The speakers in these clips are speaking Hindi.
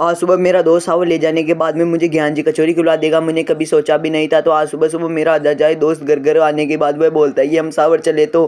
आज सुबह मेरा दोस्त सावर ले जाने के बाद में मुझे ज्ञान जी कचौरी खिला देगा, मैंने कभी सोचा भी नहीं था। तो आज सुबह सुबह मेरा आजा जाए दोस्त घर घर आने के बाद वह बोलता है कि हम सावर चले। तो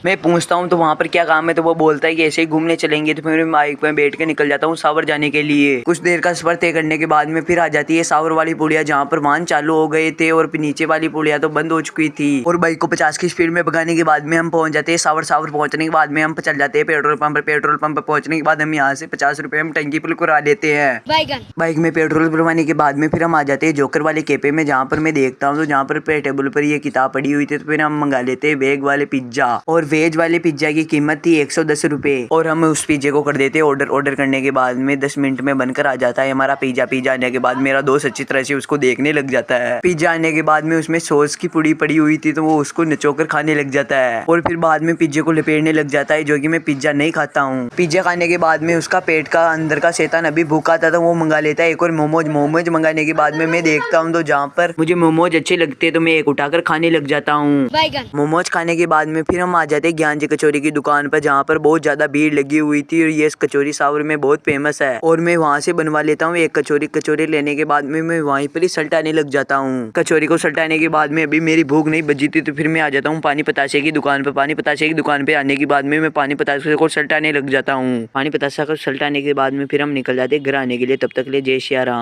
मैं पूछता हूँ तो वहाँ पर क्या काम है, तो वो बोलता है कि ऐसे ही घूमने चलेंगे। तो फिर मैं बाइक पे बैठ के निकल जाता हूँ सावर जाने के लिए। कुछ देर का सफर तय करने के बाद में फिर आ जाती है सावर वाली पुलिया, जहाँ पर वाहन चालू हो गए थे और नीचे वाली पुलिया तो बंद हो चुकी थी। और बाइक को 50 की स्पीड में भगाने के बाद में हम पहुंच जाते हैं सावर। सावर पहुंचने के बाद में हम चल जाते हैं पेट्रोल पंप पर। पेट्रोल पंप पर पहुंचने के बाद हम यहाँ से 50 रुपए हम टंकी फुल करा लेते हैं। बाइक में पेट्रोल भरवाने के बाद में फिर हम आ जाते हैं जोकर वाले कैफे में, जहाँ पर मैं देखता हूँ तो जहाँ पर टेबल पर ये किताब पड़ी हुई थी। तो फिर हम मंगा लेते हैं वेज वाले पिज्जा, और वेज वाले पिज्जा की कीमत थी 110 रुपए। और हम उस पिज्जे को कर देते हैं ऑर्डर। ऑर्डर करने के बाद में 10 मिनट में बनकर आ जाता है हमारा पिज्जा। पिज्जा आने के बाद मेरा दोस्त अच्छी तरह से उसको देखने लग जाता है। पिज्जा आने के बाद में उसमें सॉस की पुड़ी पड़ी हुई थी, तो वो उसको नचोकर खाने लग जाता है। और फिर बाद में पिज्जे को लपेटने लग जाता है, जो कि मैं पिज्जा नहीं खाता हूँ। पिज्जा खाने के बाद में उसका पेट का अंदर का शैतान अभी भूखा था, तो वो मंगा लेता है एक और मोमोज। मोमोज मंगाने के बाद में मैं देखता हूँ तो जहाँ पर मुझे मोमोज अच्छे लगते हैं तो मैं एक उठाकर खाने लग जाता हूँ। मोमोज खाने के बाद में फिर हम आ जाते हैं ज्ञान जी कचौरी की दुकान पर, जहाँ पर बहुत ज्यादा भीड़ लगी हुई थी। और ये कचौरी सावर में बहुत फेमस है, और मैं वहाँ से बनवा लेता हूँ एक कचौरी। कचौरी लेने के बाद में मैं वहीं पर ही सल्टाने लग जाता हूँ। कचौरी को सल्टाने के बाद में अभी मेरी भूख नहीं बजी थी, तो फिर मैं आ जाता हूँ पानी पताशे की दुकान पर। पानी पताशे की दुकान पे आने के बाद में मैं पानी पताशे को सल्टाने लग जाता हूँ। पानी पताशा को सल्टाने के बाद में फिर हम निकल जाते हैं घर आने के लिए। तब तक ले जय श्री राम।